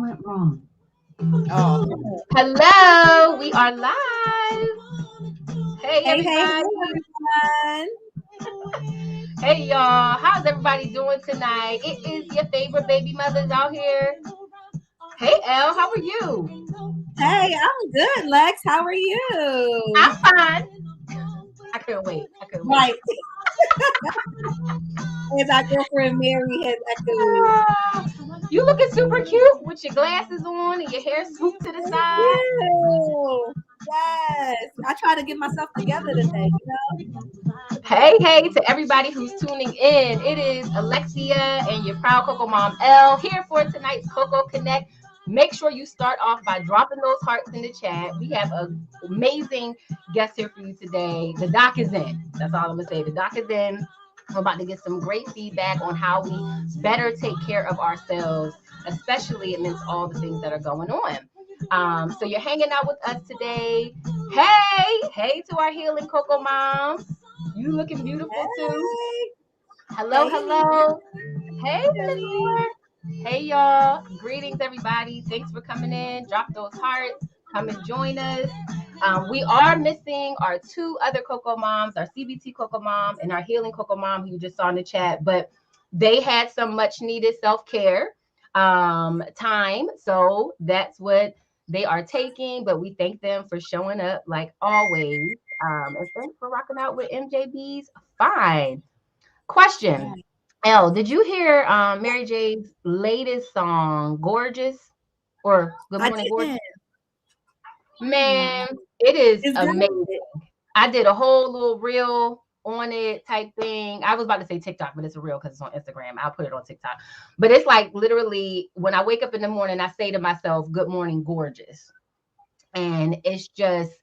Went wrong. Oh. Hello, we are live. Hey, Hey, everybody. everyone. Hey, y'all. How's everybody doing tonight? It is your favorite baby mothers out here. Hey, Elle, how are you? Hey, I'm good, Lex. How are you? I'm fine. I couldn't wait. Right. As our girlfriend Mary has echoed. You looking super cute with your glasses on and your hair swooped to the Thank side. you. Yes. I try to get myself together today, Hey, to everybody who's tuning in. It is Alexia and your proud Coco Mom L here for tonight's Coco Connect. Make sure you start off by dropping those hearts in the chat. We have an amazing guest here for you today. The doc is in. That's all I'm going to say. The doc is in. We're about to get some great feedback on how we better take care of ourselves, especially amidst all the things that are going on. So you're hanging out with us today. Hey to our healing Coco moms. You looking beautiful too. Hello. Hey, Miss Lord. Hey, y'all. Greetings, everybody. Thanks for coming in. Drop those hearts. Come and join us. We are missing our two other Coco moms, our CBT Coco mom and our healing Coco mom, who you just saw in the chat. But they had some much needed self-care time. So that's what they are taking. But we thank them for showing up like always. And thanks for rocking out with MJB's Fine. Question. Elle, did you hear Mary J's latest song, Gorgeous? Or Good Morning, Gorgeous? Man, it is amazing. I did a whole little reel on it type thing. I was about to say TikTok, but it's a reel because it's on Instagram. I'll put it on TikTok. But it's like literally when I wake up in the morning, I say to myself, good morning, gorgeous. And it's just,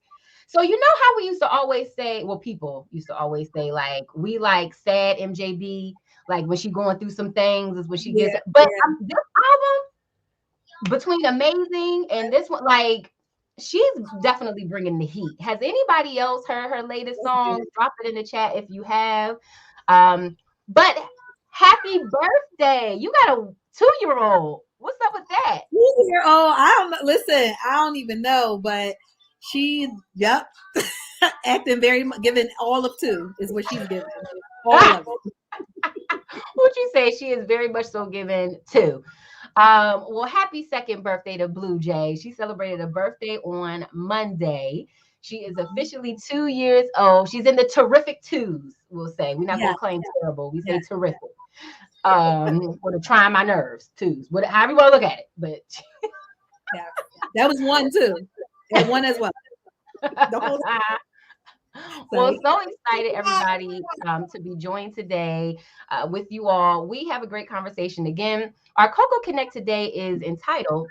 so you know how we used to always say, well, people used to always say, like, we like sad MJB, like when she going through some things is when she gets, but this album, between Amazing and this one, like, she's definitely bringing the heat. Has anybody else heard her latest song? Drop it in the chat if you have. But happy birthday. You got a 2-year-old. What's up with that? 2-year-old. I don't even know, but she, acting very, giving all of 2 is what she's giving. All of it. Would you say she is very much so given 2? Well, happy second birthday to Blue Jay. She celebrated a birthday on Monday. She is officially 2 years old. She's in the terrific 2s, we'll say. We're not going to claim terrible. We say terrific. Or to try my nerves, 2s. However you want to look at it. But that was 1 too. And 1 as well. Well, so excited, everybody, to be joined today with you all. We have a great conversation. Again, our Coco Connect today is entitled,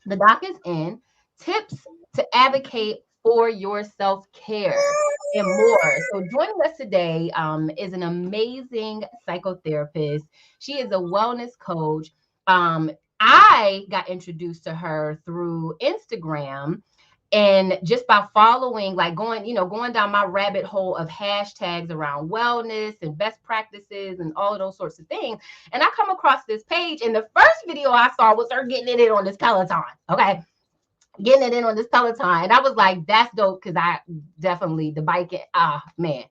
The Doc is In, Tips to Advocate for Your Self-Care and More. So joining us today is an amazing psychotherapist. She is a wellness coach. I got introduced to her through Instagram. And just by following, like going down my rabbit hole of hashtags around wellness and best practices and all of those sorts of things. And I come across this page, and the first video I saw was her getting it in on this Peloton. Okay. Getting it in on this Peloton. And I was like, that's dope, because I definitely, the biking, man.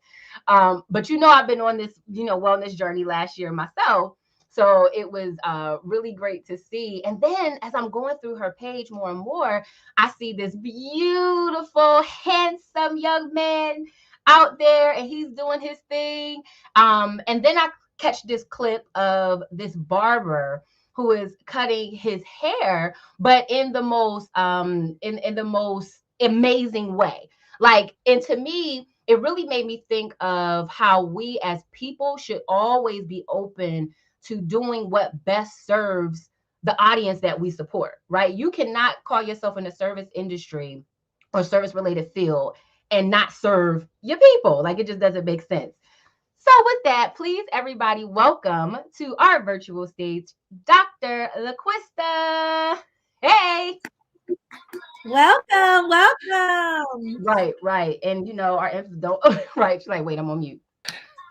But I've been on this, wellness journey last year myself. So it was really great to see. And then as I'm going through her page more and more, I see this beautiful, handsome young man out there, and he's doing his thing. And then I catch this clip of this barber who is cutting his hair, but in the most in the most amazing way. Like, and to me, it really made me think of how we as people should always be open to doing what best serves the audience that we support, right? You cannot call yourself in the service industry or service related field and not serve your people. Like, it just doesn't make sense. So with that, please, everybody, welcome to our virtual stage, Dr. LaQuista. Hey. Welcome. Right. And our answers don't, right? She's like, wait, I'm on mute.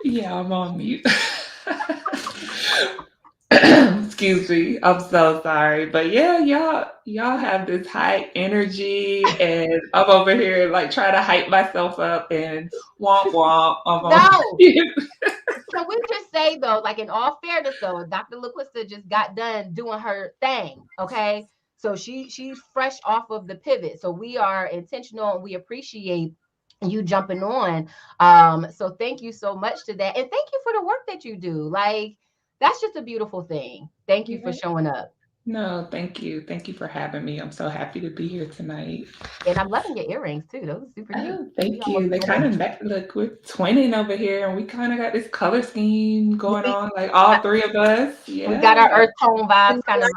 Yeah, I'm on mute. Excuse me. I'm so sorry. But yeah, y'all have this high energy and I'm over here like trying to hype myself up and womp womp. I'm on No. Can we just say though, like in all fairness though, Dr. LaQuista just got done doing her thing. Okay. So she's fresh off of the pivot. So we are intentional and we appreciate you jumping on. So thank you so much to that. And thank you for the work that you do. Like that's just a beautiful thing. Thank you for Yeah. showing up. No, thank you. Thank you for having me. I'm so happy to be here tonight. And I'm loving your earrings too. Those are super cute. Oh, We thank you. almost They met kind in. of look, we're twinning over here, and we kind of got this color scheme going We, on, like all three of us. We got our Yeah, earth tone vibes kind of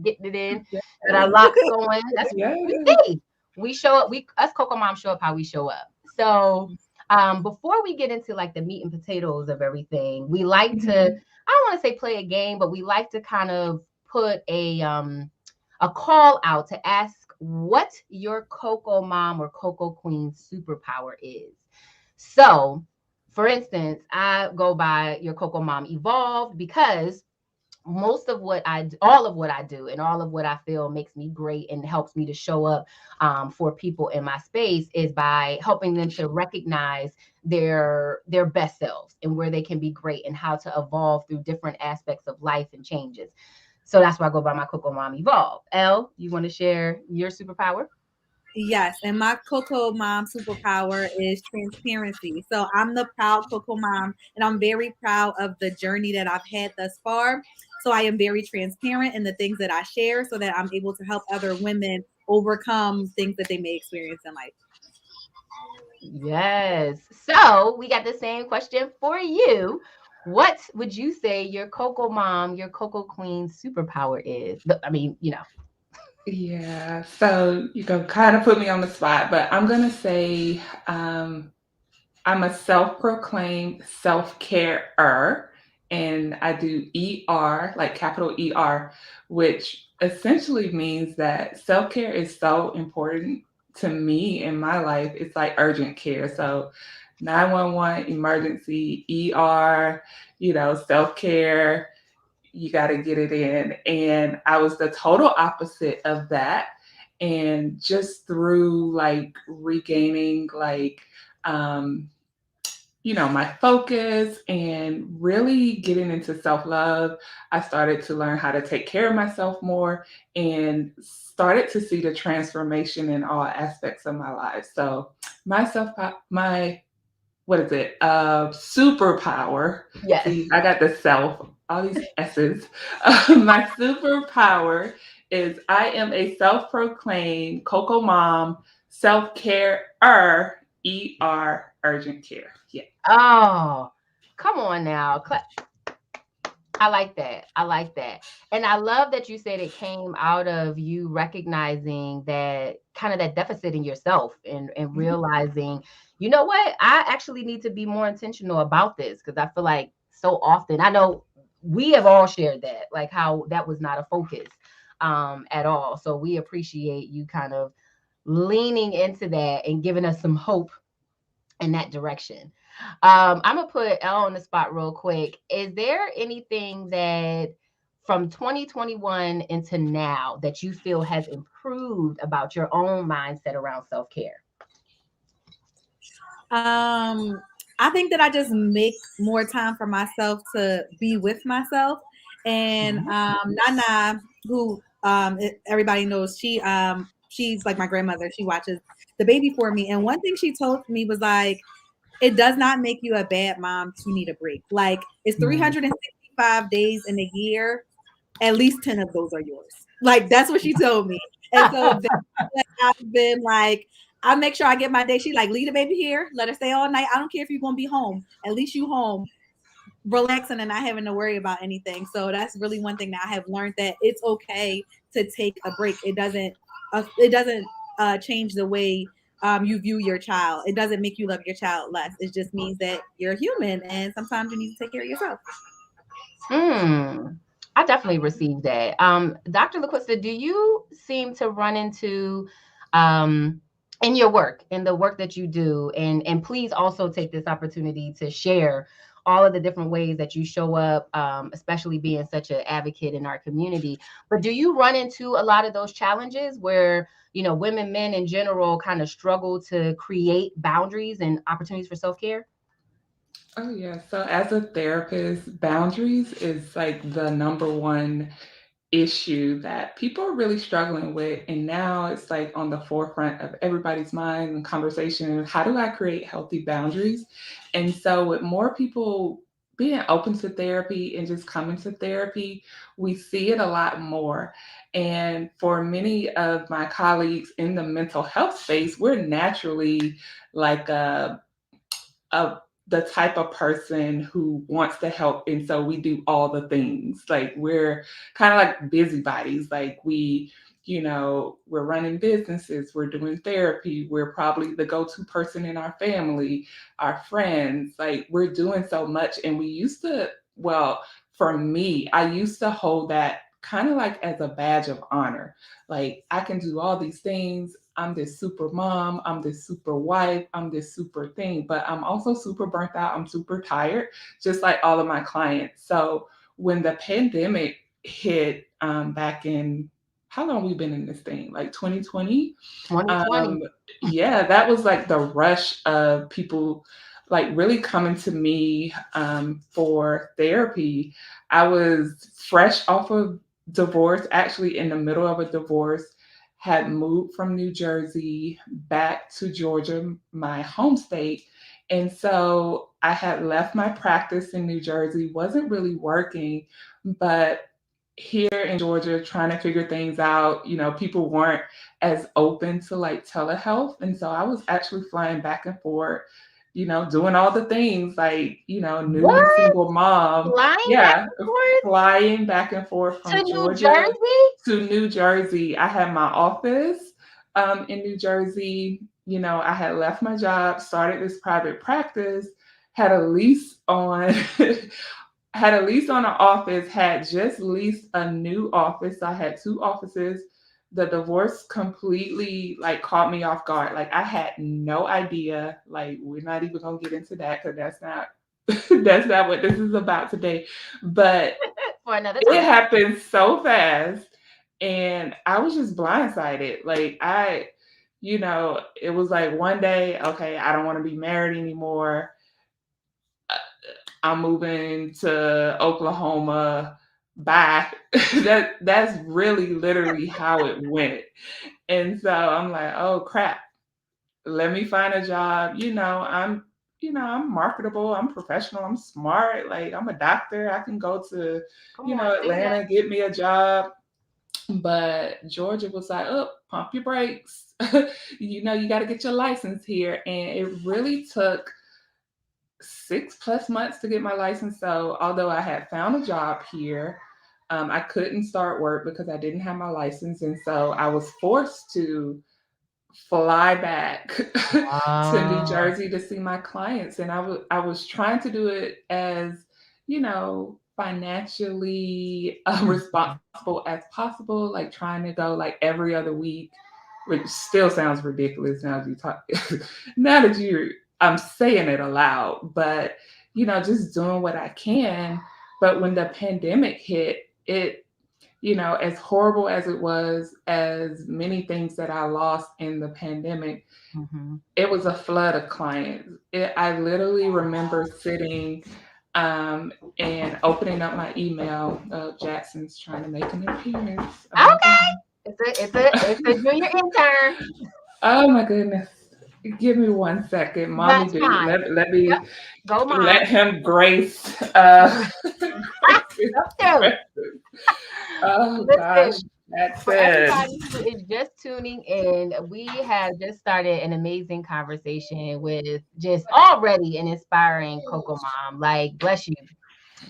getting it in. Yes. Got our locks going. That's we yeah. see. We show up. We us Coco Mom show up how we show up. So before we get into like the meat and potatoes of everything, we like to, Mhm. I don't want to say play a game, but we like to kind of put a call out to ask what your Coco Mom or Coco Queen superpower is. So for instance, I go by your Coco Mom Evolved because most of what I do, all of what I do, and all of what I feel makes me great and helps me to show up for people in my space is by helping them to recognize their best selves and where they can be great and how to evolve through different aspects of life and changes. So that's why I go by my Coco Mom Evolve. Elle, you want to share your superpower? Yes, and my Coco Mom superpower is transparency. So I'm the proud Coco Mom, and I'm very proud of the journey that I've had thus far. So I am very transparent in the things that I share so that I'm able to help other women overcome things that they may experience in life. Yes. So we got the same question for you. What would you say your Coco Mom, your Coco Queen superpower is? I mean, you know. Yeah. So you can kind of put me on the spot, but I'm gonna say um, I'm a self-proclaimed self-carer, and I do ER, like capital ER, which essentially means that self-care is so important to me in my life. It's like urgent care. So 911, emergency, ER, self-care, you got to get it in. And I was the total opposite of that. And just through like regaining um, my focus and really getting into self love, I started to learn how to take care of myself more and started to see the transformation in all aspects of my life. So, my what is it? Superpower. Yes. See, I got the self, all these S's. My superpower is I am a self proclaimed Coco Mom, self care urgent care. Yeah. Oh, come on now. I like that. I like that. And I love that you said it came out of you recognizing that kind of that deficit in yourself and Mhm. realizing, you know what, I actually need to be more intentional about this because I feel like so often, I know we have all shared that, like how that was not a focus at all. So we appreciate you kind of leaning into that and giving us some hope in that direction. I'm gonna put Elle on the spot real quick. Is there anything that from 2021 into now that you feel has improved about your own mindset around self-care? Um, I think that I just make more time for myself to be with myself. And Mhm. Nana, who everybody knows, she's like my grandmother. She watches the baby for me. And one thing she told me was like, it does not make you a bad mom to need a break. Like it's Mm. 365 days in a year. At least 10 of those are yours. Like that's what she told me. And so that's what I've been like, I make sure I get my day. She like, leave the baby here, let her stay all night. I don't care if you're gonna be home. At least you home, relaxing and not having to worry about anything. So that's really one thing that I have learned, that it's okay to take a break. It doesn't change the way you view your child. It doesn't make you love your child less. It just means that you're human and sometimes you need to take care of yourself. Hmm. I definitely received that. Dr. LaQuista, do you seem to run into in your work, in the work that you do, and please also take this opportunity to share all of the different ways that you show up, especially being such an advocate in our community. But do you run into a lot of those challenges where, women, men in general kind of struggle to create boundaries and opportunities for self-care? Oh, yeah. So, as a therapist, boundaries is like the number one issue that people are really struggling with. And now it's like on the forefront of everybody's mind and conversation. How do I create healthy boundaries? And so, with more people being open to therapy and just coming to therapy, we see it a lot more. And for many of my colleagues in the mental health space, we're naturally like a the type of person who wants to help, and so we do all the things. Like, we're kind of like busybodies. Like, we're running businesses, we're doing therapy, we're probably the go-to person in our family, our friends. Like, we're doing so much, and we used to, well, for me, I used to hold that kind of like as a badge of honor. Like, I can do all these things. I'm this super mom, I'm this super wife, I'm this super thing, but I'm also super burnt out. I'm super tired, just like all of my clients. So when the pandemic hit, back in, how long we been in this thing? Like 2020? 2020. Um, yeah, that was like the rush of people like really coming to me for therapy. I was fresh off of divorce, actually in the middle of a divorce, had moved from New Jersey back to Georgia, my home state. And so I had left my practice in New Jersey, wasn't really working, but here in Georgia, trying to figure things out, people weren't as open to like telehealth. And so I was actually flying back and forth, doing all the things like, newly What? single mom. Flying back Yeah, and forth flying back and forth to from New Georgia Jersey? to New Jersey. I had my office in New Jersey. I had left my job, started this private practice, had a lease on had a lease on an office, had just leased a new office. So I had two offices. The divorce completely like caught me off guard. Like, I had no idea. Like, we're not even gonna get into that because that's not that's not what this is about today. But For another it time. happened so fast, and I was just blindsided. Like, it was like one day, okay, I don't want to be married anymore. I'm moving to Oklahoma. Bye. That's really literally how it went. And so I'm like, oh crap. Let me find a job. I'm marketable, I'm professional, I'm smart, like I'm a doctor. I can go to, Come on, say that. Atlanta, get me a job. But Georgia was like, oh, pump your brakes. You got to get your license here. And it really took 6+ months to get my license. So although I had found a job here, I couldn't start work because I didn't have my license. And so I was forced to fly back to New Oh. Jersey to see my clients. And I was trying to do it as, financially responsible as possible, like trying to go like every other week, which still sounds ridiculous now that you talk now that I'm saying it aloud, but just doing what I can. But when the pandemic hit, as horrible as it was, as many things that I lost in the pandemic, Mhm. it was a flood of clients. I literally remember sitting and opening up my email. Jackson's trying to make an appearance. Oh my Okay. goodness. It's a junior intern. Oh my goodness. Give me 1 second. Mommy That's do. fine. Let Yep. me Go, let mom. him grace Grace's Up there. presence. Oh gosh. Listen, That's for it. everybody who is just tuning in, we have just started an amazing conversation with just already an inspiring Coco mom. Like, bless you.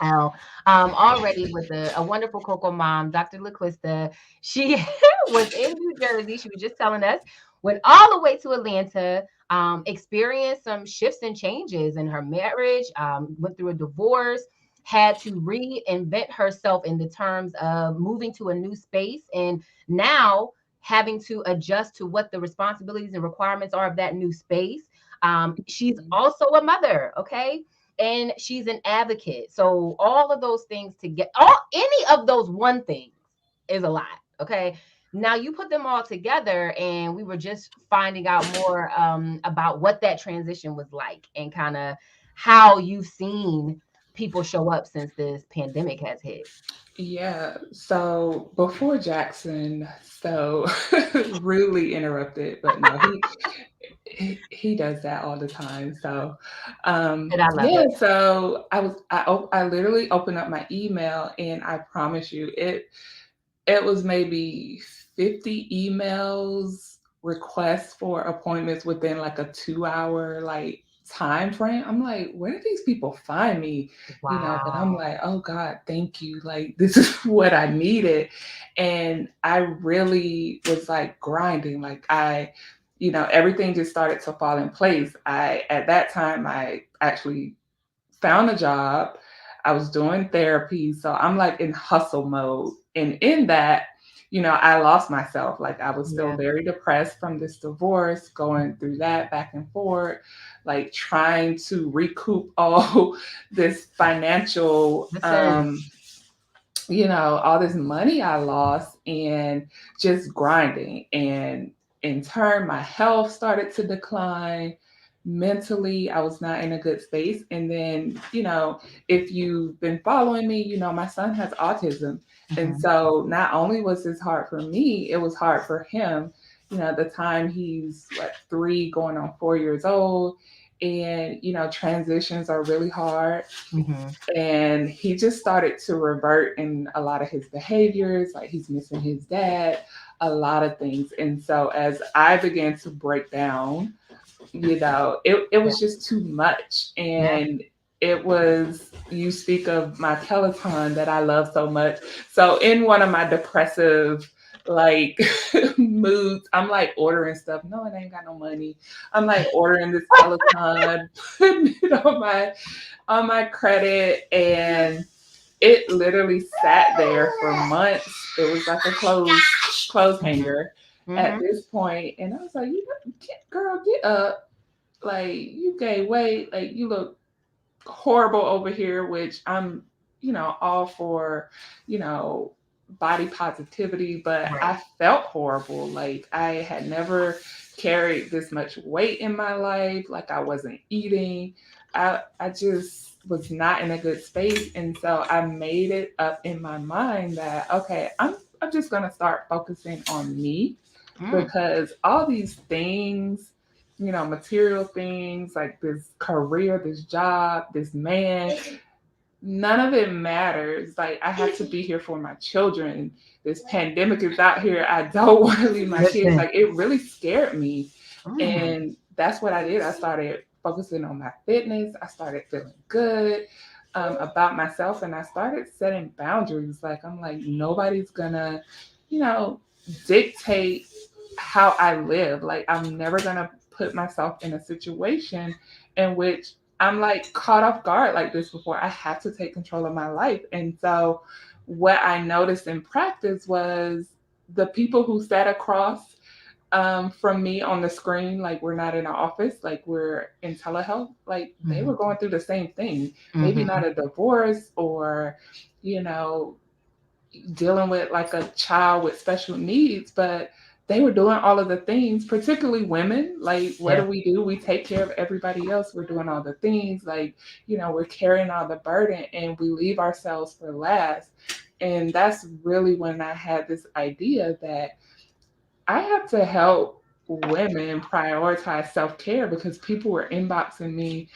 Al. Already with a wonderful Coco mom, Dr. LaQuista. She was in New Jersey. She was just telling us, went all the way to Atlanta, experienced some shifts and changes in her marriage, went through a divorce, had to reinvent herself in the terms of moving to a new space, and now having to adjust to what the responsibilities and requirements are of that new space. She's also a mother, okay? and she's an advocate. So all of those things to get all any of those one things is a lot. Okay. Now you put them all together, and we were just finding out more about what that transition was like, and kind of how you've seen people show up since this pandemic has hit. Yeah. So before Jackson, so rudely interrupted, but no, he does that all the time. So, And I love yeah. it. So I literally opened up my email, and I promise you, it was maybe 50 emails, requests for appointments within like a 2 hour like time frame. I'm like, where do these people find me? But I'm Wow. like, oh God, thank you. Like this is what I needed. And I really was like grinding. Like everything just started to fall in place. I at that time I actually found a job. I was doing therapy. So I'm like in hustle mode. And in that, I lost myself. Like I was still Yeah. very depressed from this divorce, going through that back and forth, like trying to recoup all this financial Listen. all this money I lost, and just grinding. And in turn, my health started to decline. Mentally, I was not in a good space. And then, if you've been following me, my son has autism. And Mhm. so not only was this hard for me, it was hard for him. At the time he's what, 3 going on 4 years old. And, transitions are really hard, Mhm. and he just started to revert in a lot of his behaviors, like he's missing his dad, a lot of things. And so as I began to break down, it Yeah. was just too much. Yeah. And it was, you speak of my Peloton that I love so much. So in one of my depressive like moods, I'm like ordering stuff. No, it ain't got no money. I'm like ordering this Peloton, putting it on my credit, and it literally sat there for months. It was like a clothes Mhm. hanger at Mhm. this point. And I was like, girl, get up. Like you gained weight. Like you look horrible over here, which I'm, all for, you know, body positivity, but Right. I felt horrible. Like I had never carried this much weight in my life. Like I wasn't eating. I just was not in a good space. And so I made it up in my mind that okay, I'm just gonna start focusing on me, Mm. because all these things, material things like this career, this job, this man, none of it matters. Like I have to be here for my children. This pandemic is out here. I don't want to leave my kids. Listen. Like it really scared me. Mhm. And that's what I did. I started focusing on my fitness. I started feeling good about myself, and I started setting boundaries. Like I'm like, nobody's gonna, you know, dictate how I live. Like I'm never gonna put myself in a situation in which I'm like caught off guard like this before. I have to take control of my life. And so what I noticed in practice was the people who sat across from me on the screen, like we're not in an office, like we're in telehealth, like they were Mhm. going through the same thing. Maybe Mhm. not a divorce or, you know, dealing with like a child with special needs, but they were doing all of the things, particularly women. Like, what Yeah. do? We take care of everybody else. We're doing all the things, like, we're carrying all the burden, and we leave ourselves for last. And that's really when I had this idea that I have to help women prioritize self care, because people were inboxing me,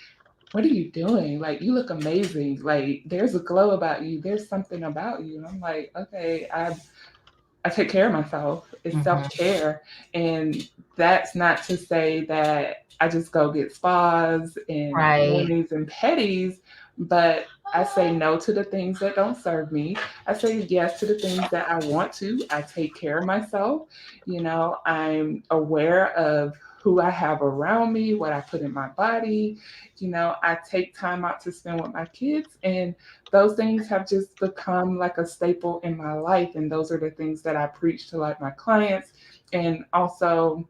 what are you doing? Like, you look amazing. Like, there's a glow about you. There's something about you. And I'm like, okay, I take care of myself. It's self Mhm. care. And that's not to say that I just go get spas and Right. manis and petties, but I say no to the things that don't serve me. I say yes to the things that I want to. I take care of myself. I'm aware of who I have around me, what I put in my body. I take time out to spend with my kids, and those things have just become like a staple in my life. And those are the things that I preach to like my clients, and also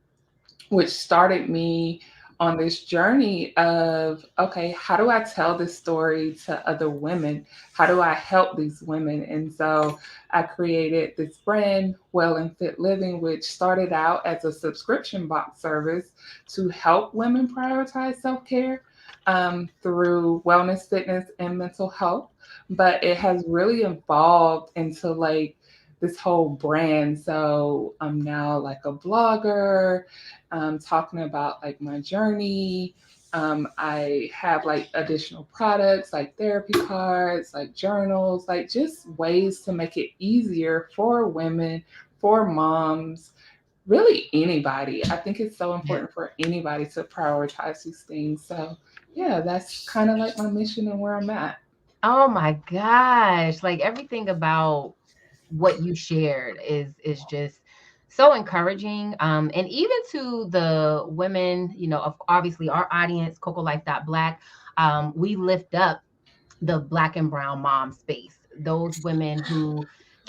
which started me on this journey of, okay, how do I tell this story to other women? How do I help these women? And so I created this brand, Well and Fit Living, which started out as a subscription box service to help women prioritize self care through wellness, fitness, and mental health. But it has really evolved into like this whole brand. So I'm now like a blogger, talking about like my journey. I have like additional products like therapy cards, like journals, like just ways to make it easier for women, for moms, really anybody. I think it's so Yeah. important for anybody to prioritize these things. So, yeah, that's kind of like my mission and where I'm at. Oh my gosh. Like everything about what you shared is just so encouraging. And even to the women, of obviously our audience, CocoLife.Black, we lift up the Black and brown mom space, those women who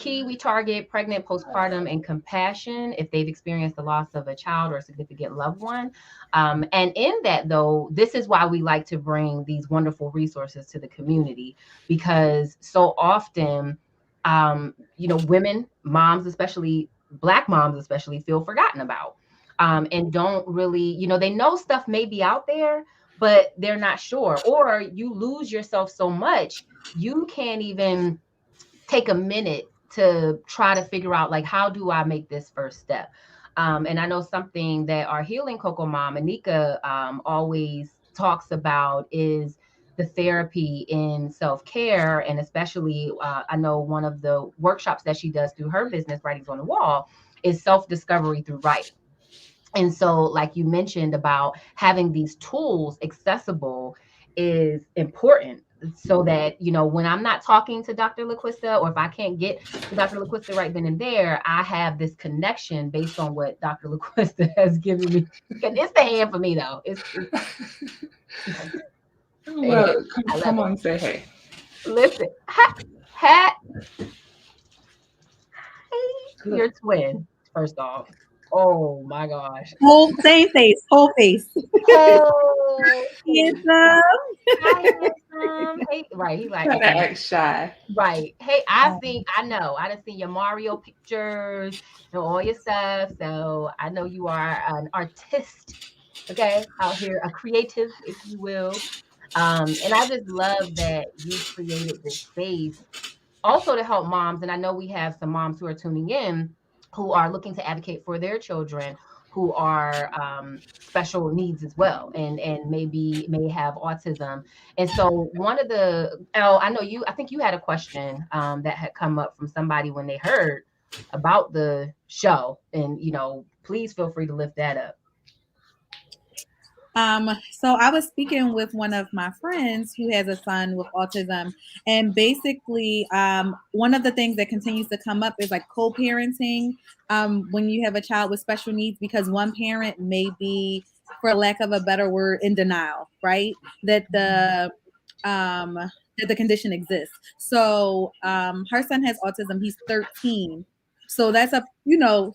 we target pregnant, postpartum, and compassion if they've experienced the loss of a child or a significant loved one. And in that, though, this is why we like to bring these wonderful resources to the community, because so often, women, moms, especially Black moms, especially feel forgotten about, and don't really, they know stuff may be out there, but they're not sure, or you lose yourself so much you can't even take a minute to try to figure out, like, how do I make this first step. And I know something that our healing Coco mom Anika always talks about is the therapy in self-care, and especially I know one of the workshops that she does through her business, Writings on the Wall, is self-discovery through writing. And so, like you mentioned about having these tools accessible is important, so that, when I'm not talking to Dr. LaQuista, or if I can't get to Dr. LaQuista right then and there, I have this connection based on what Dr. LaQuista has given me. It's the hand for me, though. It's the hand. Well, I love come it. on, say hey. Listen, hat, Look, your twin, first off. Oh my gosh. Whole same face, whole face. Oh, Handsome. hi, handsome. Hey, right. He like, try to okay, act shy. right. Hey, I know. I done seen your Mario pictures and all your stuff. So I know you are an artist, okay, out here, a creative, if you will. And I just love that you've created this space also to help moms. And I know we have some moms who are tuning in who are looking to advocate for their children who are special needs as well, and maybe may have autism. And so one of the, I know you, I think you had a question that had come up from somebody when they heard about the show, and please feel free to lift that up. So I was speaking with one of my friends who has a son with autism, and basically, one of the things that continues to come up is like co-parenting. When you have a child with special needs, because one parent may be, for lack of a better word, in denial, right? That um, the condition exists. So her son has autism. He's 13. So that's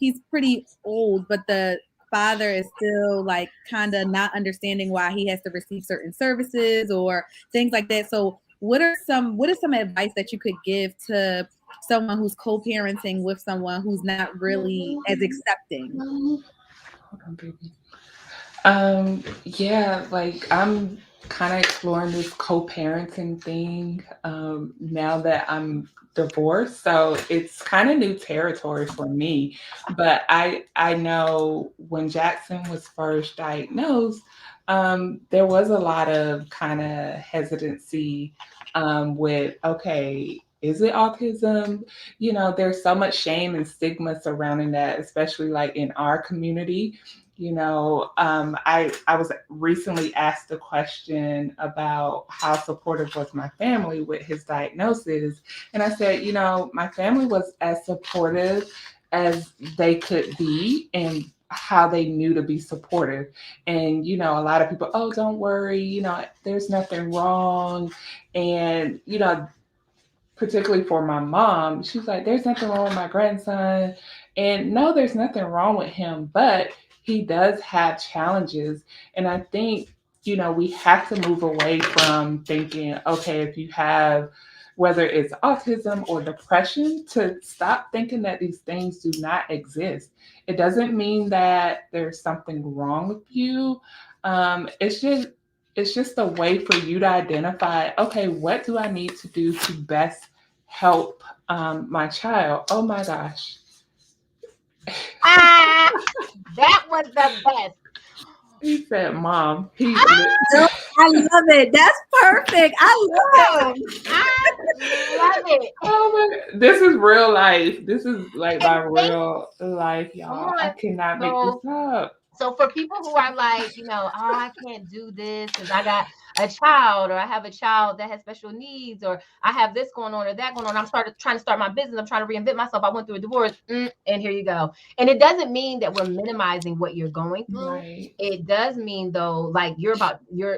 he's pretty old, but the father is still like kind of not understanding why he has to receive certain services or things like that. So what is some advice that you could give to someone who's co-parenting with someone who's not really as accepting? Hold on, baby. Yeah, like I'm kind of exploring this co-parenting thing now that I'm divorced, so it's kind of new territory for me. But I know when Jackson was first diagnosed, there was a lot of kind of hesitancy with, okay, is it autism? There's so much shame and stigma surrounding that, especially like in our community. I was recently asked a question about how supportive was my family with his diagnosis, and I said, my family was as supportive as they could be, and how they knew to be supportive. And a lot of people, oh, don't worry, there's nothing wrong, and particularly for my mom, she's like, there's nothing wrong with my grandson. And no, there's nothing wrong with him, but he does have challenges. And I think, we have to move away from thinking, okay, if you have, whether it's autism or depression, to stop thinking that these things do not exist. It doesn't mean that there's something wrong with you. It's just a way for you to identify, okay, what do I need to do to best help my child? Oh my gosh. Ah, that was the best. He said, Mom, No, I love it. That's perfect. I love him. I love it. oh my, this is real life. This is like my And thank real life, come y'all. I on. cannot make this So up. So for people who are like, oh, I can't do this because I got a child, or I have a child that has special needs, or I have this going on or that going on. I'm trying to start my business. I'm trying to reinvent myself. I went through a divorce, and here you go. And it doesn't mean that we're minimizing what you're going through. Right. It does mean, though, like you're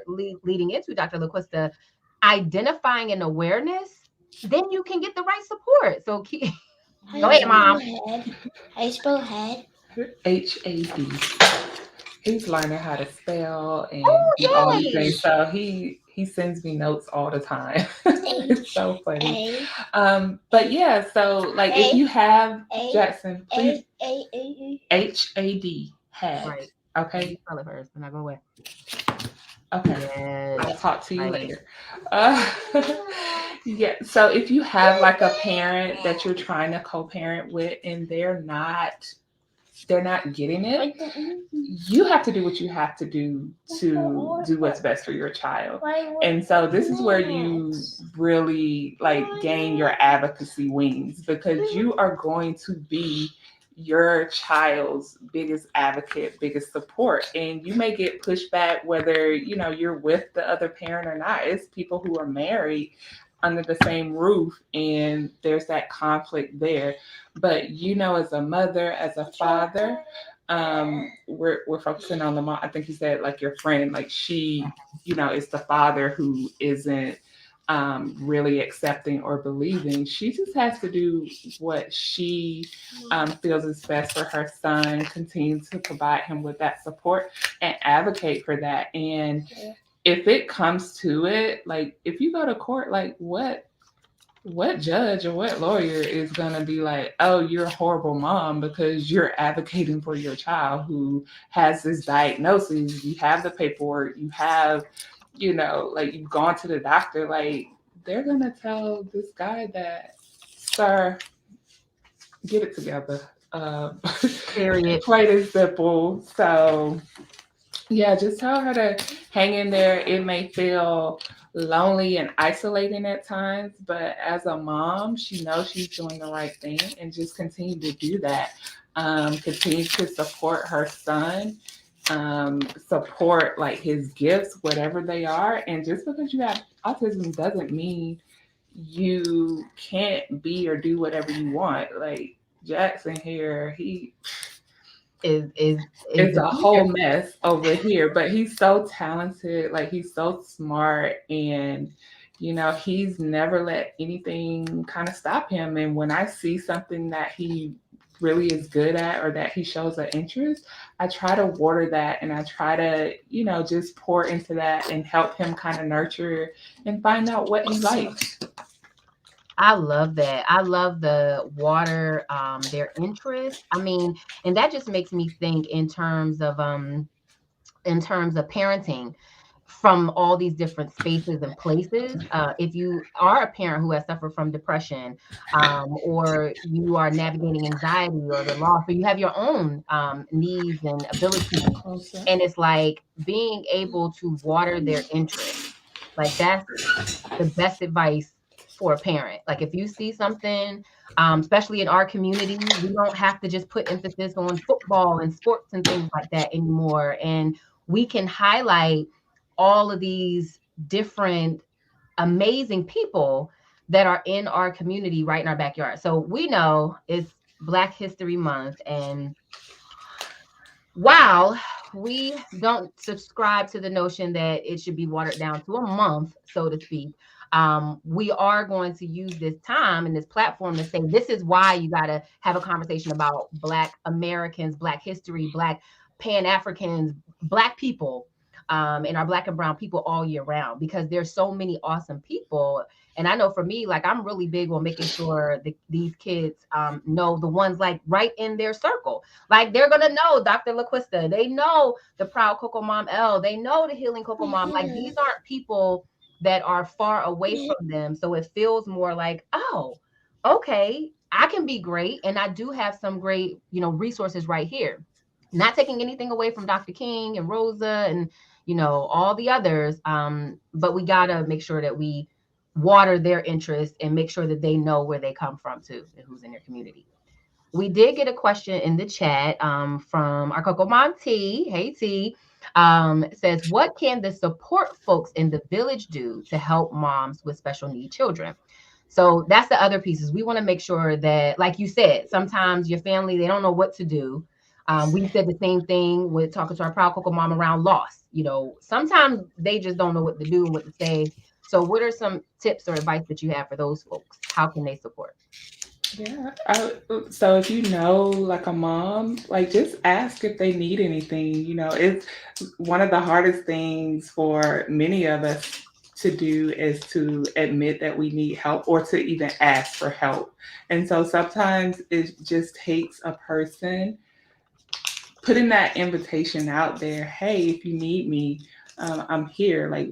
leading into, Dr. LaQuista, identifying an awareness. Then you can get the right support. So go ahead, Mom. How you spell head? HAD. He's learning how to spell and Oh, do all these yay. things. So he sends me notes all the time. It's so funny. But yeah, so like if you have Jackson, please HAD had. Right. Okay. Spell it first, and I go away. Okay. I'll Yes. talk to you Right. later. Uh, yeah. So if you have like a parent that you're trying to co-parent with and they're not getting it, you have to do what you have to do what's best for your child. And so this is where you really like gain your advocacy wings, because you are going to be your child's biggest advocate, biggest support. And you may get pushback whether, you're with the other parent or not. It's people who are married under the same roof, and there's that conflict there. But as a mother, as a father, we're focusing on the mom. I think you said like your friend, like she, is the father who isn't really accepting or believing. She just has to do what she feels is best for her son, continue to provide him with that support and advocate for that. And if it comes to it, like if you go to court, like what judge or what lawyer is going to be like, oh, you're a horrible mom because you're advocating for your child who has this diagnosis? You have the paperwork, you have, like you've gone to the doctor. Like they're going to tell this guy that, sir, get it together. Period. Quite as simple. So yeah, just tell her to hang in there. It may feel lonely and isolating at times, but as a mom, she knows she's doing the right thing, and just continue to do that. Continue to support her son, support like his gifts, whatever they are. And just because you have autism doesn't mean you can't be or do whatever you want. Like Jackson here, he Is it's the a future. whole mess over here, but he's so talented, like he's so smart, and he's never let anything kind of stop him. And when I see something that he really is good at or that he shows an interest, I try to water that, and I try to just pour into that and help him kind of nurture and find out what he likes. I love that. I love the water, their interest. I mean, and that just makes me think in terms of parenting from all these different spaces and places. If you are a parent who has suffered from depression, or you are navigating anxiety or the loss, or you have your own needs and abilities, Closer. and it's like being able to water their interest. Like that's the best advice for a parent. Like if you see something, especially in our community, we don't have to just put emphasis on football and sports and things like that anymore. And we can highlight all of these different amazing people that are in our community right in our backyard. So we know it's Black History Month, and while we don't subscribe to the notion that it should be watered down to a month, so to speak, we are going to use this time and this platform to say this is why you got to have a conversation about Black Americans, Black history, Black Pan-Africans, Black people, and our Black and brown people all year round, because there's so many awesome people. And I know for me, like, I'm really big on making sure that these kids know the ones like right in their circle. Like, they're gonna know Dr. LaQuista, they know the proud Coco Mom L, they know the healing Coco Mom. Like, these aren't people that are far away from them. So it feels more like, oh, okay, I can be great, and I do have some great, resources right here. Not taking anything away from Dr. King and Rosa and all the others, but we gotta make sure that we water their interest and make sure that they know where they come from too, and who's in their community. We did get a question in the chat from our Coco Mom T. Hey T. Says, what can the support folks in the village do to help moms with special need children? So that's the other piece, is we want to make sure that, like you said, sometimes your family, they don't know what to do. We said the same thing with talking to our proud Coco Mom around loss. Sometimes they just don't know what to do and what to say. So what are some tips or advice that you have for those folks? How can they support? Yeah. So if you know, like a mom, like just ask if they need anything. It's one of the hardest things for many of us to do is to admit that we need help or to even ask for help. And so sometimes it just takes a person putting that invitation out there. Hey, if you need me, I'm here. Like,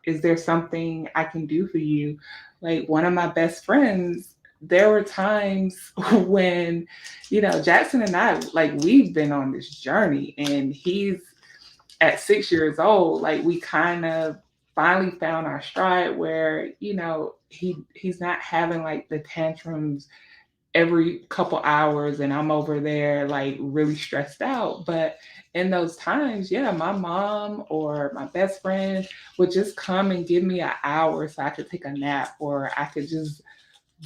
is there something I can do for you? Like, one of my best friends, there were times when, Jackson and I, like, we've been on this journey, and he's at 6 years old. Like, we kind of finally found our stride where, he's not having like the tantrums every couple hours and I'm over there like really stressed out. But in those times, yeah, my mom or my best friend would just come and give me an hour so I could take a nap, or I could just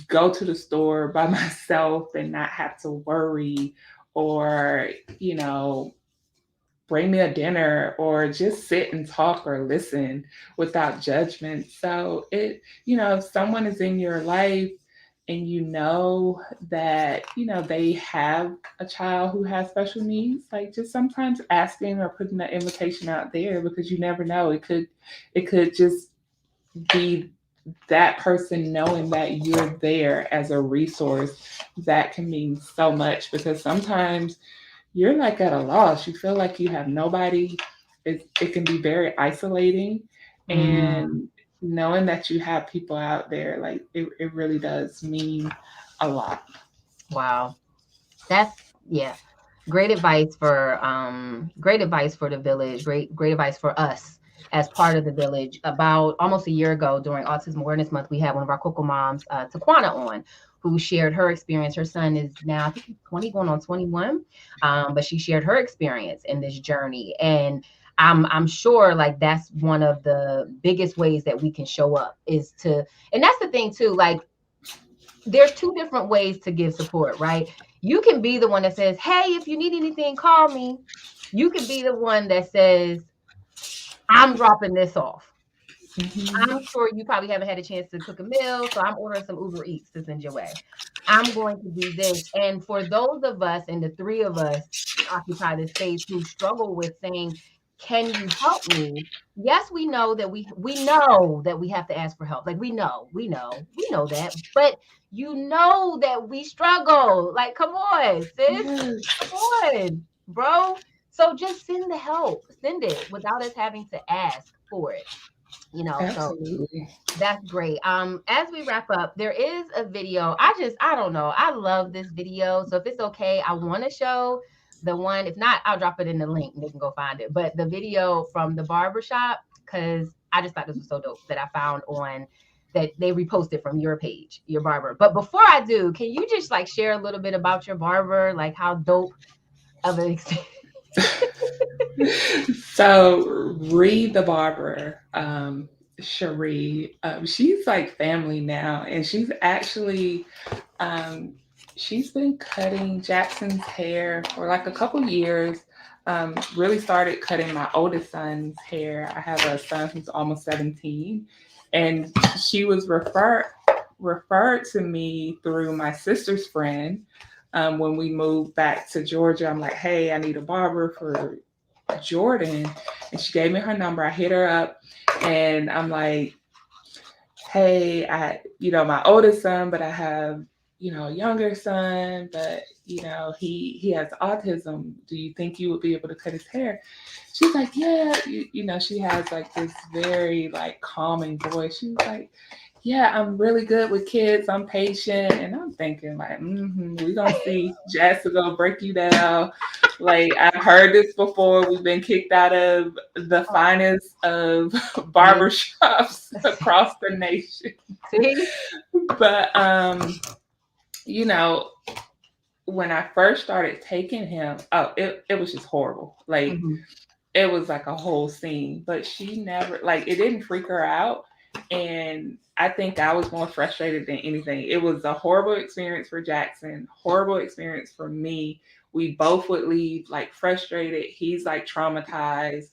go to the store by myself and not have to worry, or, bring me a dinner, or just sit and talk or listen without judgment. So if someone is in your life and that, they have a child who has special needs, like just sometimes asking or putting that invitation out there, because you never know. It could just be that person knowing that you're there as a resource. That can mean so much, because sometimes you're like at a loss. You feel like you have nobody. It can be very isolating. And knowing that you have people out there, like it really does mean a lot. Wow. That's, yeah. Great advice for the village. Great advice for us as part of the village. About almost a year ago, during Autism Awareness Month, we had one of our Coco moms, Taquana, on, who shared her experience. Her son is now, I think he's 20, going on 21. But she shared her experience in this journey. And I'm sure like that's one of the biggest ways that we can show up, is to, and that's the thing too, like there's two different ways to give support, right? You can be the one that says, hey, if you need anything, call me. You can be the one that says, I'm dropping this off. Mm-hmm. I'm sure you probably haven't had a chance to cook a meal, so I'm ordering some Uber Eats to send your way. I'm going to do this. And for those of us, and the three of us occupy this space, who struggle with saying, can you help me? Yes, we know that we know that we have to ask for help. Like we know that, but that we struggle. Like, come on, sis, Yes, come on, bro. So just send the help, send it without us having to ask for it. So absolutely. that's great. As we wrap up, there is a video. I don't know. I love this video. So if it's okay, I want to show the one. If not, I'll drop it in the link and they can go find it. But the video from the barbershop, because I just thought this was so dope, that I found on that they reposted from your page, your barber. But before I do, can you just like share a little bit about your barber, like how dope of an experience? So Reed the barber, Cherie, she's like family now, and um, she's been cutting Jackson's hair for like a couple years. Really started cutting my oldest son's hair. I have a son who's almost 17, and she was referred to me through my sister's friend, When we moved back to Georgia, I'm like, hey, I need a barber for Jordan. And she gave me her number. I hit her up and I'm like, hey, my oldest son, but I have, a younger son, but he has autism. Do you think you would be able to cut his hair? She's like, yeah, she has like this very like calming voice. She was like, yeah, I'm really good with kids. I'm patient. And I'm thinking like, we're gonna see Jessica gonna break you down. Like I've heard this before. We've been kicked out of the finest of barbershops across the nation. See? But you know, when I first started taking him, it was just horrible. Like Mhm. it was like a whole scene. But she never like it didn't freak her out. And I think I was more frustrated than anything. It was a horrible experience for Jackson, horrible experience for me. We both would leave like frustrated. He's like traumatized.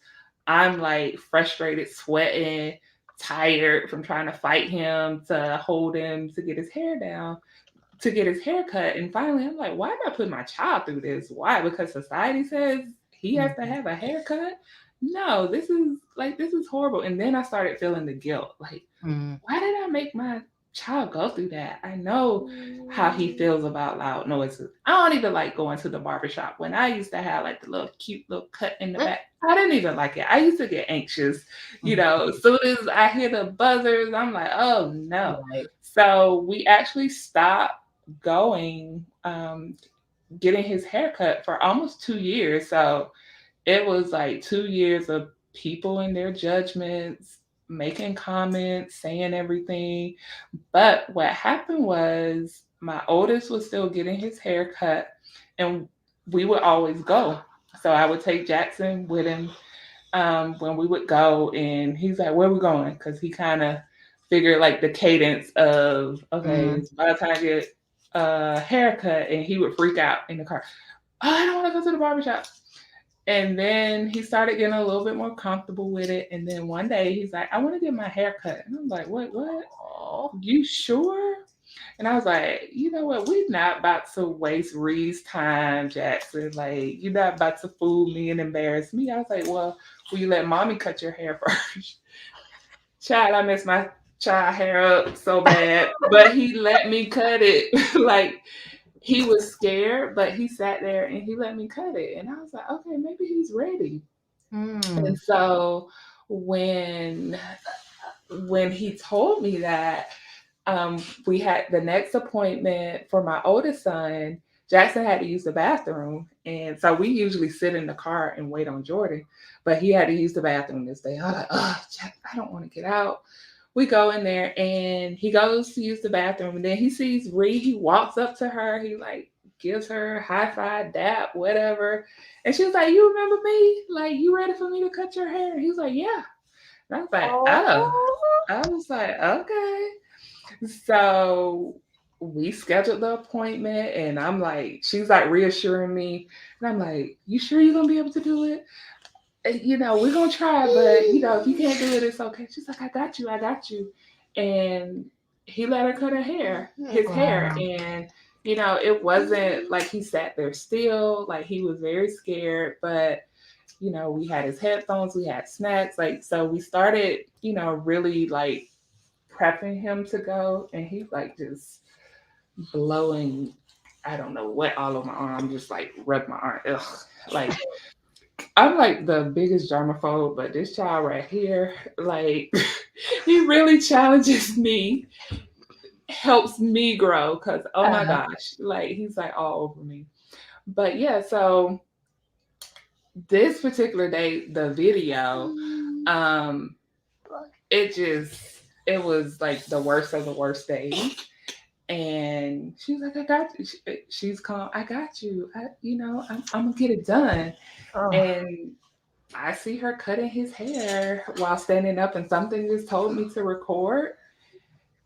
I'm like frustrated, sweating, tired from trying to fight him, to hold him, to get his hair down, to get his hair cut. And finally, I'm like, why am I putting my child through this? Why? Because society says he has to have a haircut? No, this is horrible. And then I started feeling the guilt. Like, Mhm. why did I make my child go through that? I know how he feels about loud noises. I don't even like going to the barbershop. When I used to have like the little cute little cut in the back, I didn't even like it. I used to get anxious. As soon as I hear the buzzers, I'm like, oh no. Right. So we actually stopped going, getting his haircut for almost 2 years. So it was like 2 years of people in their judgments, making comments, saying everything. But what happened was my oldest was still getting his hair cut, and we would always go. So I would take Jackson with him when we would go, and he's like, "Where we going?" Because he kind of figured like the cadence of, okay, Mhm. it's about time to get a haircut, and he would freak out in the car. Oh, I don't want to go to the barbershop. And then he started getting a little bit more comfortable with it. And then one day he's like, I want to get my hair cut. And I'm like, what? Oh. You sure? And I was like, you know what? We're not about to waste Ree's time, Jackson. Like, you're not about to fool me and embarrass me. I was like, well, will you let mommy cut your hair first? Child, I messed my child hair up so bad. But he let me cut it. Like, he was scared, but he sat there and he let me cut it. And I was like, okay, maybe he's ready. And Mm. so when he told me that, we had the next appointment for my oldest son. Jackson had to use the bathroom, and so we usually sit in the car and wait on Jordan, but he had to use the bathroom this day. I was like, oh, Jack, I don't want to get out. We go in there, and he goes to use the bathroom, and then he sees Ree. He walks up to her. He like gives her high five, dap, whatever, and she was like, "You remember me? Like, you ready for me to cut your hair?" He was like, "Yeah." And I was like, "Oh." Oh. I was like, "Okay." So we scheduled the appointment, and I'm like, she's like reassuring me, and I'm like, "You sure you're gonna be able to do it? We're gonna try, but if you can't do it, it's okay." She's like, I got you." And he let her cut his hair, Wow. and it wasn't like he sat there still, like he was very scared, but we had his headphones, we had snacks, like so we started, really like prepping him to go, and he's like just blowing, I don't know what, all over my arm, just like rub my arm. Ugh. Like I'm like the biggest germaphobe, but this child right here, like he really challenges me, helps me grow, because oh my Uh-huh. gosh, like he's like all over me. But yeah, so this particular day, the video, um, it was like the worst of the worst days. And she's like, I got you. She's calm. I got you. I'm gonna get it done. Oh. And I see her cutting his hair while standing up, and something just told me to record.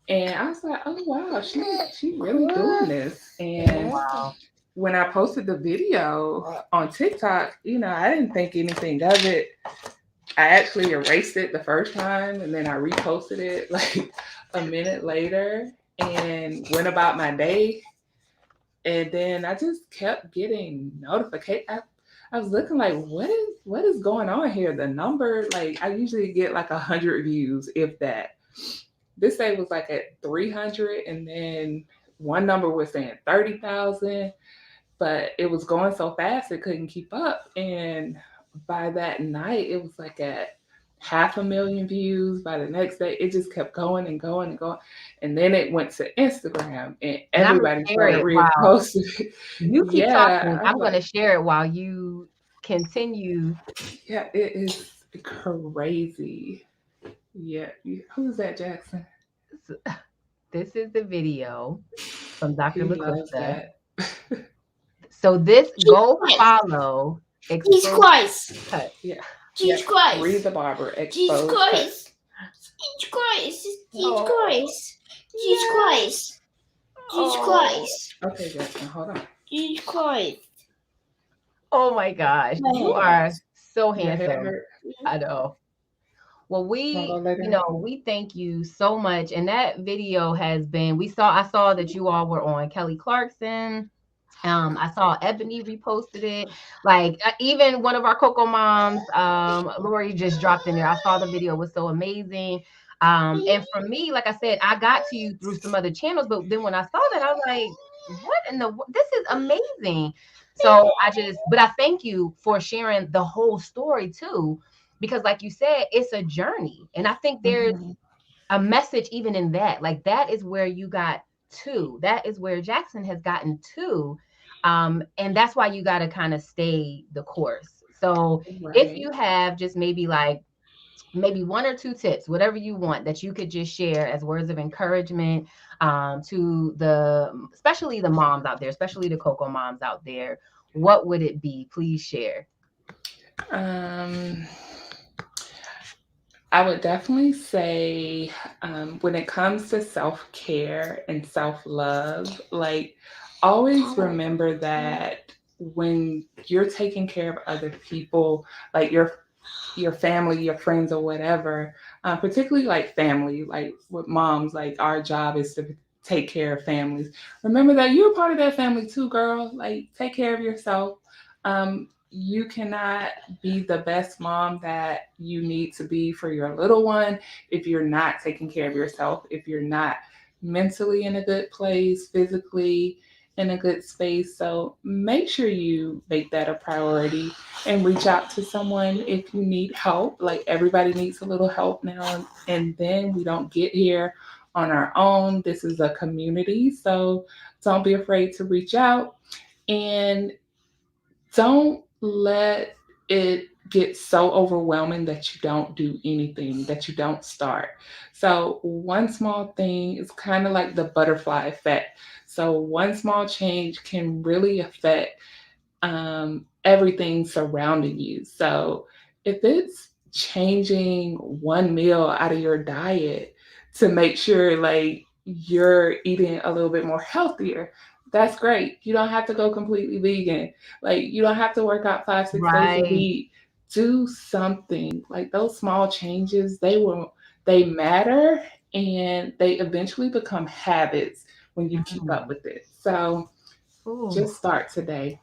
And I was like, oh wow, she really doing this. And Wow. when I posted the video on TikTok, I didn't think anything of it. I actually erased it the first time, and then I reposted it like a minute later and went about my day. And then I just kept getting notification. I was looking like, what is going on here? The number, like I usually get like 100 views, if that. This day was like at 300, and then one number was saying 30,000, but it was going so fast it couldn't keep up. And by that night, it was like at 500,000 views. By the next day, it just kept going and going and going. And then it went to Instagram, and And I'm gonna everybody share started it while reposting it. you keep Yeah, talking. I was I'm like, gonna share it while you continue. yeah, it is crazy. Yeah, who's that, Jackson? This is the video from He Dr. loves LaQuista. that. So this go Christ. follow Jesus expose Christ. cut. Yeah, Jesus yeah. Christ. Read the barber. Jesus Exposed. Christ. Jesus Christ. Jesus Oh. Christ. Jesus Christ. Jesus Oh. Christ. Okay, Jackson, hold on. Jesus Christ. Oh my gosh, My you head are hurts. so Your head handsome. hurt. I know. Well, Wanna go we, lay down? we thank you so much. And that video has been, I saw that you all were on Kelly Clarkson. I saw Ebony reposted it. Like even one of our Coco moms, Lori just dropped in there. I saw the video, it was so amazing. And for me, like I said, I got to you through some other channels, but then when I saw that, I was like, what in the, this is amazing. So but I thank you for sharing the whole story too, because like you said, it's a journey. And I think there's Mhm. a message even in that. Like that is where you got to. That is where Jackson has gotten to. And that's why you got to kind of stay the course. So if Right. you have just maybe one or two tips, whatever you want that you could just share as words of encouragement to especially the moms out there, especially the Coco moms out there, what would it be? Please share. Um, I would definitely say, when it comes to self care and self love, like always remember that when you're taking care of other people, like your family, your friends, or whatever, particularly like family, like with moms, like our job is to take care of families. Remember that you're part of that family too, girl. Like take care of yourself. You cannot be the best mom that you need to be for your little one if you're not taking care of yourself, if you're not mentally in a good place, physically in a good space. So make sure you make that a priority and reach out to someone if you need help. Like everybody needs a little help now and then. We don't get here on our own. This is a community. So don't be afraid to reach out. And don't let it get so overwhelming that you don't do anything, that you don't start. So, one small thing is kind of like the butterfly effect. So, one small change can really affect everything surrounding you. So if it's changing one meal out of your diet to make sure like you're eating a little bit more healthier, that's great. You don't have to go completely vegan. Like you don't have to work out 5, 6 days a Right. week. Do something. Like those small changes, they matter and they eventually become habits when you keep up Mm. with it. So Ooh. just start today.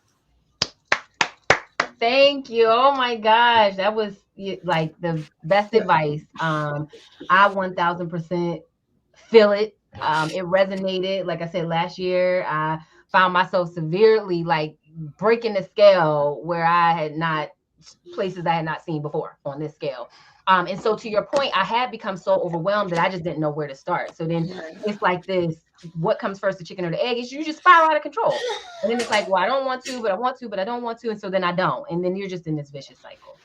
Thank you. Oh my gosh, that was like the best advice. I 1000% feel it. It resonated. Like I said, last year, I found myself severely like breaking the scale where I had not places I had not seen before on this scale. And so to your point, I had become so overwhelmed that I just didn't know where to start. So then Right. it's like this, what comes first, the chicken or the egg? Is you just spiral out of control. And then it's like, well, I don't want to, but I want to, but I don't want to. And so then I don't. And then you're just in this vicious cycle.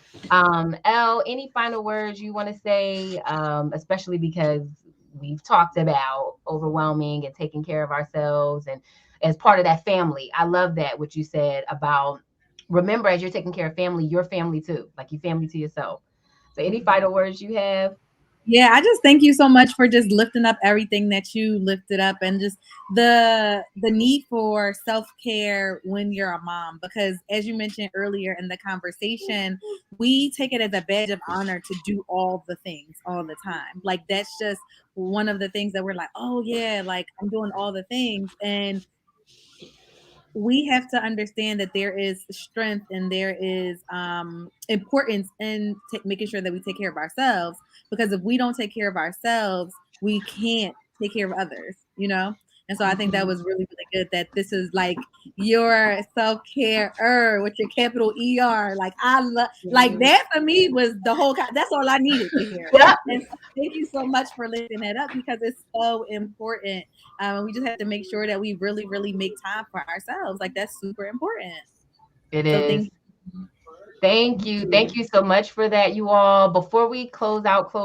Any final words you want to say, especially because we've talked about overwhelming and taking care of ourselves and as part of that family. I love that what you said about remember as you're taking care of family, your family too, like you family to yourself. So any final words you have? Yeah, I just thank you so much for just lifting up everything that you lifted up and just the need for self-care when you're a mom, because as you mentioned earlier in the conversation, we take it as a badge of honor to do all the things all the time. Like that's just one of the things that we're like, oh yeah, like I'm doing all the things. And we have to understand that there is strength and there is importance in making sure that we take care of ourselves, because if we don't take care of ourselves, we can't take care of others, you know. And so I think that was really, really good that this is like your self-care with your capital ER. Like I love, like that for me was the whole that's all I needed to hear. Yep. And so thank you so much for lifting that up, because it's so important. We just have to make sure that we really, really make time for ourselves. Like that's super important. It So is. Thank you. Thank you so much for that, you all. Before we close out, we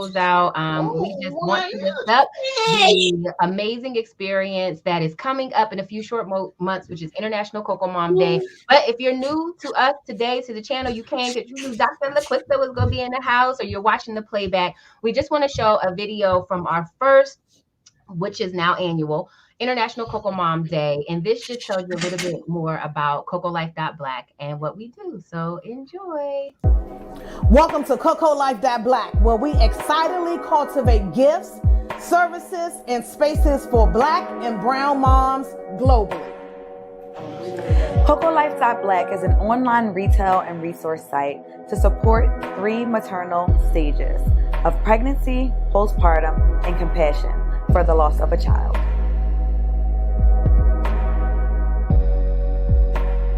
just want to lift up the amazing experience that is coming up in a few short months, which is International Coco Mom Day. But if you're new to us today, to the channel, you came because you knew Dr. LaQuista was going to be in the house, or you're watching the playback. We just want to show a video from our first, which is now annual, International Coco Mom Day. And this just tells you a little bit more about Coco Life Black and what we do. So enjoy. Welcome to Coco Life Black, where we excitedly cultivate gifts, services, and spaces for Black and brown moms globally. Coco Life Black is an online retail and resource site to support 3 maternal stages of pregnancy, postpartum, and compassion for the loss of a child.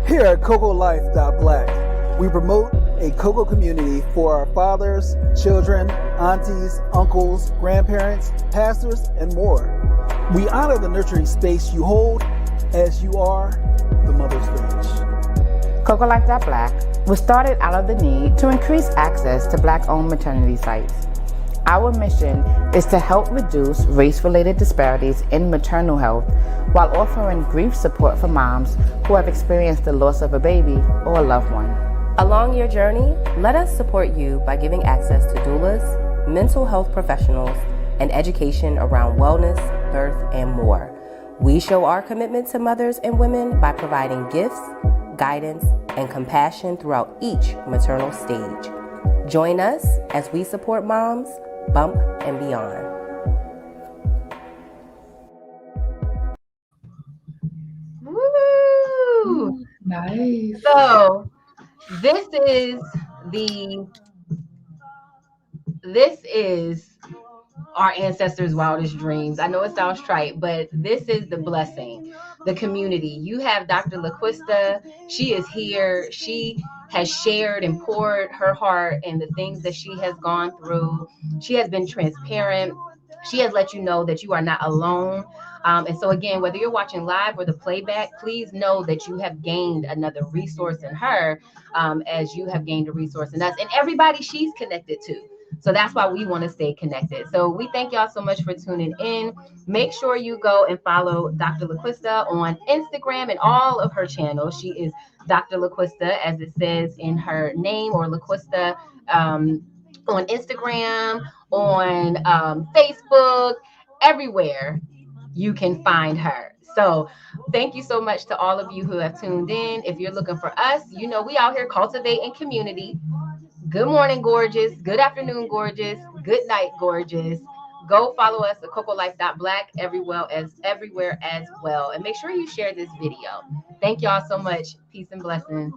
Here at Coco Life Black, we promote a Coco community for our fathers, children, aunties, uncles, grandparents, pastors, and more. We honor the nurturing space you hold as you are the mother's village. Coco Life Black was started out of the need to increase access to Black-owned maternity sites. Our mission is to help reduce race-related disparities in maternal health while offering grief support for moms who have experienced the loss of a baby or a loved one. Along your journey, let us support you by giving access to doulas, mental health professionals, and education around wellness, birth, and more. We show our commitment to mothers and women by providing gifts, guidance, and compassion throughout each maternal stage. Join us as we support moms, bump and beyond. Woo! Nice. So this is our ancestors' wildest dreams. I know it sounds trite, but this is the blessing, the community. You have Dr. LaQuista. She is here. She has shared and poured her heart and the things that she has gone through. She has been transparent. She has let you know that you are not alone. And so again, whether you're watching live or the playback, please know that you have gained another resource in her, as you have gained a resource in us and everybody she's connected to. So that's why we want to stay connected. So we thank y'all so much for tuning in. Make sure you go and follow Dr. LaQuista on Instagram and all of her channels. She is Dr. LaQuista, as it says in her name, or LaQuista, on Instagram, on Facebook, everywhere you can find her. So thank you so much to all of you who have tuned in. If you're looking for us, you know we out here cultivating community. Good morning, gorgeous. Good afternoon, gorgeous. Good night, gorgeous. Go follow us at Coco Life Black everywhere as well. And make sure you share this video. Thank y'all so much. Peace and blessings.